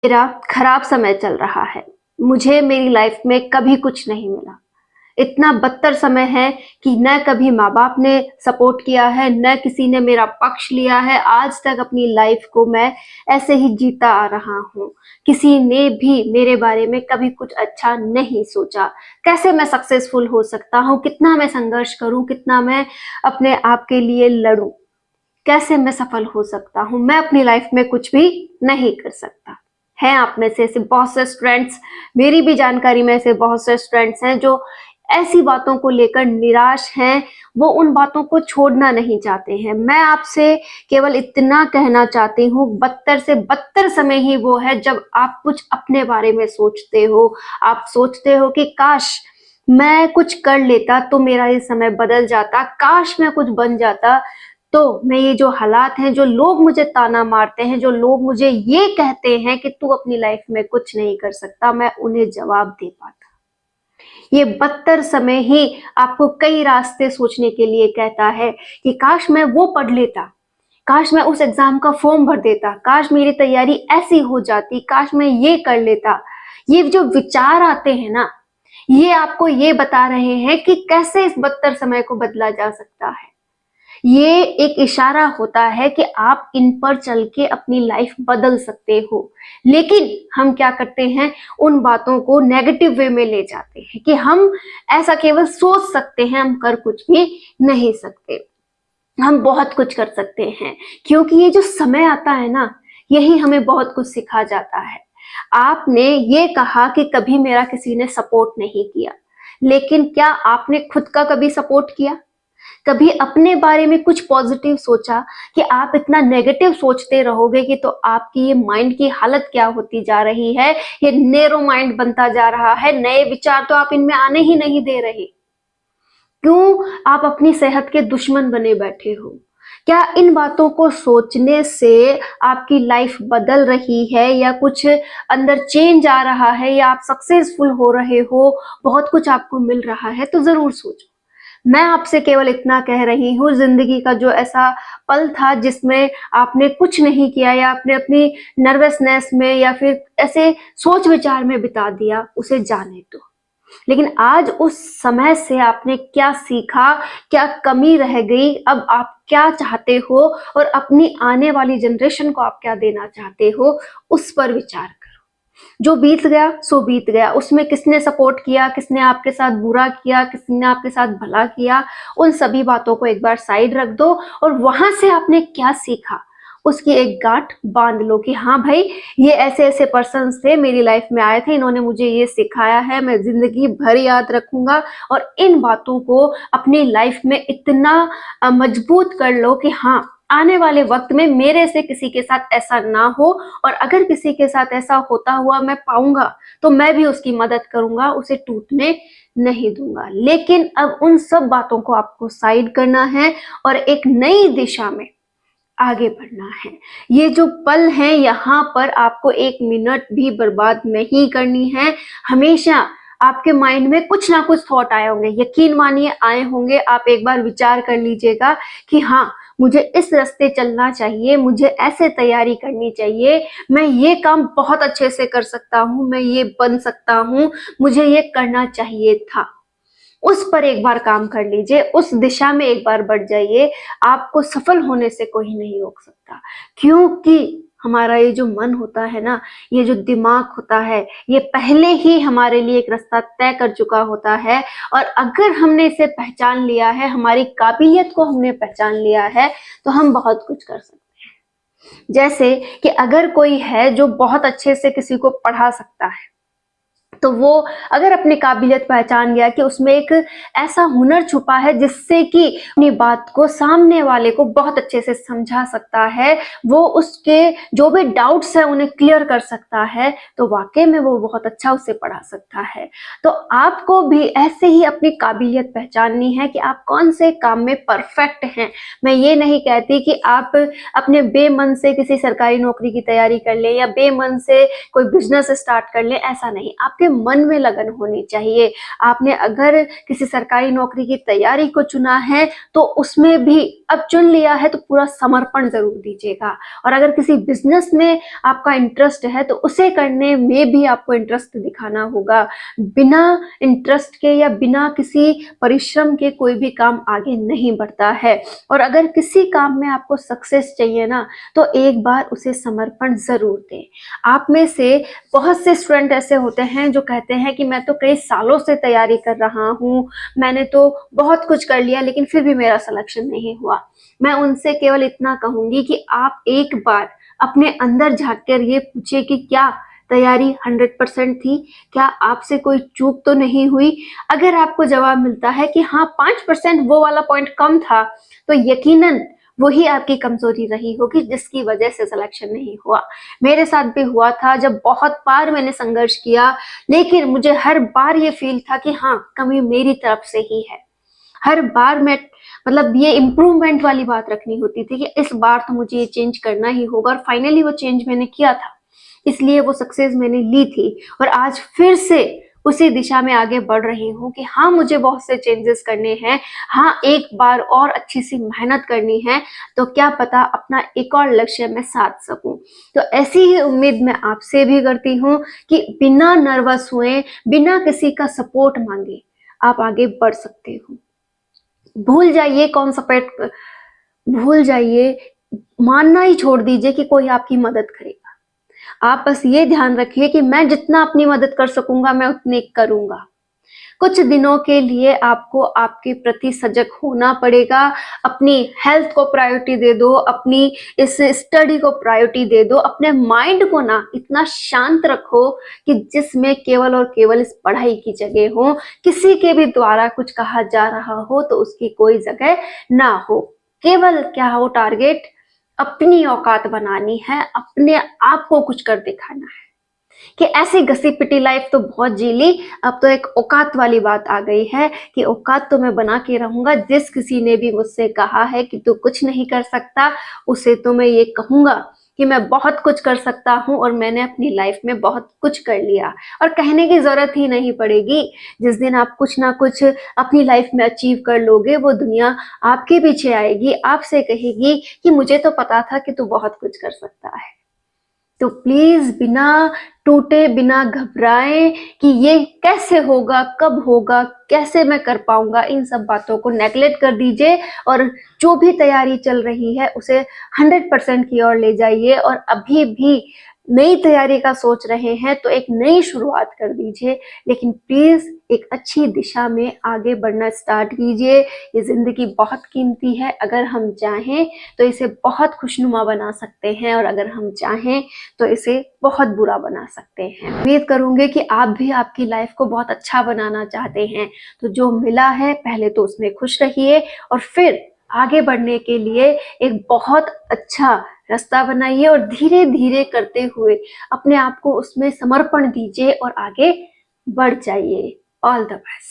मेरा खराब समय चल रहा है। मुझे मेरी लाइफ में कभी कुछ नहीं मिला। इतना बदतर समय है कि न कभी माँ-बाप ने सपोर्ट किया है, न किसी ने मेरा पक्ष लिया है। आज तक अपनी लाइफ को मैं ऐसे ही जीता आ रहा हूँ। किसी ने भी मेरे बारे में कभी कुछ अच्छा नहीं सोचा। कैसे मैं सक्सेसफुल हो सकता हूँ, कितना मैं संघर्ष करूँ, कितना मैं अपने आप के लिए लड़ूँ, कैसे मैं सफल हो सकता हूँ। मैं अपनी लाइफ में कुछ भी नहीं कर सकता। हैं आप में से ऐसे बहुत से स्टूडेंट्स, मेरी भी जानकारी में ऐसे बहुत से स्टूडेंट्स हैं जो ऐसी बातों को लेकर निराश हैं, वो उन बातों को छोड़ना नहीं चाहते हैं। मैं आपसे केवल इतना कहना चाहती हूँ, बदतर से बदतर समय ही वो है जब आप कुछ अपने बारे में सोचते हो। आप सोचते हो कि काश मैं कुछ कर लेता तो मेरा ये समय बदल जाता, काश मैं कुछ बन जाता तो मैं ये जो हालात हैं, जो लोग मुझे ताना मारते हैं, जो लोग मुझे ये कहते हैं कि तू अपनी लाइफ में कुछ नहीं कर सकता, मैं उन्हें जवाब दे पाता। ये बदतर समय ही आपको कई रास्ते सोचने के लिए कहता है कि काश मैं वो पढ़ लेता, काश मैं उस एग्जाम का फॉर्म भर देता, काश मेरी तैयारी ऐसी हो जाती, काश मैं ये कर लेता। ये जो विचार आते हैं ना, ये आपको ये बता रहे हैं कि कैसे इस बदतर समय को बदला जा सकता है। ये एक इशारा होता है कि आप इन पर चल के अपनी लाइफ बदल सकते हो। लेकिन हम क्या करते हैं, उन बातों को नेगेटिव वे में ले जाते हैं कि हम ऐसा केवल सोच सकते हैं, हम कर कुछ भी नहीं सकते। हम बहुत कुछ कर सकते हैं, क्योंकि ये जो समय आता है ना, यही हमें बहुत कुछ सिखा जाता है। आपने ये कहा कि कभी मेरा किसी ने सपोर्ट नहीं किया, लेकिन क्या आपने खुद का कभी सपोर्ट किया? कभी अपने बारे में कुछ पॉजिटिव सोचा कि आप इतना नेगेटिव सोचते रहोगे कि तो आपकी ये माइंड की हालत क्या होती जा रही है, ये नैरो माइंड बनता जा रहा है, नए विचार तो आप इनमें आने ही नहीं दे रहे। क्यों आप अपनी सेहत के दुश्मन बने बैठे हो? क्या इन बातों को सोचने से आपकी लाइफ बदल रही है या कुछ अंदर चेंज आ रहा है या आप सक्सेसफुल हो रहे हो, बहुत कुछ आपको मिल रहा है? तो जरूर सोचो। मैं आपसे केवल इतना कह रही हूँ, जिंदगी का जो ऐसा पल था जिसमें आपने कुछ नहीं किया या आपने अपनी नर्वसनेस में या फिर ऐसे सोच विचार में बिता दिया, उसे जाने दो। लेकिन आज उस समय से आपने क्या सीखा, क्या कमी रह गई, अब आप क्या चाहते हो और अपनी आने वाली जनरेशन को आप क्या देना चाहते हो, उस पर विचार करो। जो बीत गया सो बीत गया, उसमें किसने सपोर्ट किया, किसने आपके साथ बुरा किया, किसने आपके साथ भला किया, उन सभी बातों को एक बार साइड रख दो और वहां से आपने क्या सीखा, उसकी एक गांठ बांध लो कि हाँ भाई, ये ऐसे ऐसे पर्सन थे, मेरी लाइफ में आए थे, इन्होंने मुझे ये सिखाया है, मैं जिंदगी भर याद रखूंगा। और इन बातों को अपनी लाइफ में इतना मजबूत कर लो कि हाँ, आने वाले वक्त में मेरे से किसी के साथ ऐसा ना हो, और अगर किसी के साथ ऐसा होता हुआ मैं पाऊंगा तो मैं भी उसकी मदद करूंगा, उसे टूटने नहीं दूंगा। लेकिन अब उन सब बातों को आपको साइड करना है और एक नई दिशा में आगे बढ़ना है। ये जो पल हैं, यहाँ पर आपको एक मिनट भी बर्बाद नहीं करनी है। हमेशा आपके माइंड में कुछ ना कुछ थॉट आए होंगे, यकीन मानिए आए होंगे। आप एक बार विचार कर लीजिएगा कि हाँ, मुझे इस रास्ते चलना चाहिए, मुझे ऐसे तैयारी करनी चाहिए, मैं ये काम बहुत अच्छे से कर सकता हूँ, मैं ये बन सकता हूँ, मुझे ये करना चाहिए था। उस पर एक बार काम कर लीजिए, उस दिशा में एक बार बढ़ जाइए। आपको सफल होने से कोई नहीं रोक सकता, क्योंकि हमारा ये जो मन होता है ना, ये जो दिमाग होता है, ये पहले ही हमारे लिए एक रास्ता तय कर चुका होता है। और अगर हमने इसे पहचान लिया है, हमारी काबिलियत को हमने पहचान लिया है, तो हम बहुत कुछ कर सकते हैं। जैसे कि अगर कोई है जो बहुत अच्छे से किसी को पढ़ा सकता है, तो वो अगर अपनी काबिलियत पहचान गया कि उसमें एक ऐसा हुनर छुपा है जिससे कि अपनी बात को सामने वाले को बहुत अच्छे से समझा सकता है, वो उसके जो भी डाउट्स है उन्हें क्लियर कर सकता है, तो वाकई में वो बहुत अच्छा उसे पढ़ा सकता है। तो आपको भी ऐसे ही अपनी काबिलियत पहचाननी है कि आप कौन से काम में परफेक्ट हैं। मैं ये नहीं कहती कि आप अपने बेमन से किसी सरकारी नौकरी की तैयारी कर लें या बेमन से कोई बिजनेस स्टार्ट कर लें, ऐसा नहीं। आपके मन में लगन होनी चाहिए। आपने अगर किसी सरकारी नौकरी की तैयारी को चुना है तो उसमें भी अब चुन लिया है तो पूरा समर्पण जरूर दीजिएगा। और अगर किसी बिजनेस में आपका इंटरेस्ट है तो उसे करने में भी आपको इंटरेस्ट दिखाना होगा। बिना इंटरेस्ट के या बिना किसी परिश्रम के कोई भी काम आगे नहीं बढ़ता है। और अगर किसी काम में आपको सक्सेस चाहिए ना तो एक बार उसे समर्पण जरूर दें। आप में से बहुत से स्टूडेंट ऐसे होते हैं जो कहते हैं कि मैं तो कई सालों से तैयारी कर रहा हूँ, मैंने तो बहुत कुछ कर लिया लेकिन फिर भी मेरा सिलेक्शन नहीं हुआ। मैं उनसे केवल इतना कहूंगी कि आप एक बार अपने अंदर झांक कर ये पूछे कि क्या तैयारी 100% थी, क्या आपसे कोई चूक तो नहीं हुई। अगर आपको जवाब मिलता है कि हाँ 5% वो वाला पॉइंट कम था तो यकीनन वही आपकी कमजोरी रही होगी जिसकी वजह से सिलेक्शन नहीं हुआ। मेरे साथ भी हुआ था, जब बहुत बार मैंने संघर्ष किया लेकिन मुझे हर बार ये फील था कि हाँ कमी मेरी तरफ से ही है। हर बार मैं मतलब ये इम्प्रूवमेंट वाली बात रखनी होती थी कि इस बार तो मुझे ये चेंज करना ही होगा, और फाइनली वो चेंज मैंने किया था, इसलिए वो सक्सेस मैंने ली थी। और आज फिर से उसी दिशा में आगे बढ़ रही हूँ कि हाँ मुझे बहुत से चेंजेस करने हैं, हाँ एक बार और अच्छी सी मेहनत करनी है, तो क्या पता अपना एक और लक्ष्य मैं साध सकूं। तो ऐसी ही उम्मीद मैं आपसे भी करती हूँ कि बिना नर्वस हुए, बिना किसी का सपोर्ट मांगे आप आगे बढ़ सकते हो। भूल जाइए कौन सा पेट, भूल जाइए, मानना ही छोड़ दीजिए कि कोई आपकी मदद करेगा। आप बस ये ध्यान रखिए कि मैं जितना अपनी मदद कर सकूंगा मैं उतनी करूंगा। कुछ दिनों के लिए आपको आपके प्रति सजग होना पड़ेगा। अपनी हेल्थ को प्रायोरिटी दे दो, अपनी इस स्टडी को प्रायोरिटी दे दो। अपने माइंड को ना इतना शांत रखो कि जिसमें केवल और केवल इस पढ़ाई की जगह हो, किसी के भी द्वारा कुछ कहा जा रहा हो तो उसकी कोई जगह ना हो। केवल क्या हो टारगेट, अपनी औकात बनानी है, अपने आप को कुछ कर दिखाना है। कि ऐसी घसी पिटी लाइफ तो बहुत जी ली, अब तो एक औकात वाली बात आ गई है कि औकात तो मैं बना के रहूंगा। जिस किसी ने भी मुझसे कहा है कि तू कुछ नहीं कर सकता, उसे तो मैं ये कहूंगा कि मैं बहुत कुछ कर सकता हूं और मैंने अपनी लाइफ में बहुत कुछ कर लिया, और कहने की जरूरत ही नहीं पड़ेगी। जिस दिन आप कुछ ना कुछ अपनी लाइफ में अचीव कर लोगे वो दुनिया आपके पीछे आएगी, आपसे कहेगी कि मुझे तो पता था कि तू बहुत कुछ कर सकता है। तो प्लीज बिना टूटे, बिना घबराए कि ये कैसे होगा, कब होगा, कैसे मैं कर पाऊंगा, इन सब बातों को नेगलेक्ट कर दीजिए और जो भी तैयारी चल रही है उसे 100% की ओर ले जाइए। और अभी भी नई तैयारी का सोच रहे हैं तो एक नई शुरुआत कर दीजिए, लेकिन प्लीज एक अच्छी दिशा में आगे बढ़ना स्टार्ट कीजिए। ये जिंदगी बहुत कीमती है, अगर हम चाहें तो इसे बहुत खुशनुमा बना सकते हैं और अगर हम चाहें तो इसे बहुत बुरा बना सकते हैं। उम्मीद करूंगी कि आप भी आपकी लाइफ को बहुत अच्छा बनाना चाहते हैं, तो जो मिला है पहले तो उसमें खुश रहिए और फिर आगे बढ़ने के लिए एक बहुत अच्छा रास्ता बनाइए और धीरे धीरे करते हुए अपने आप को उसमें समर्पण दीजिए और आगे बढ़ जाइए। All the best.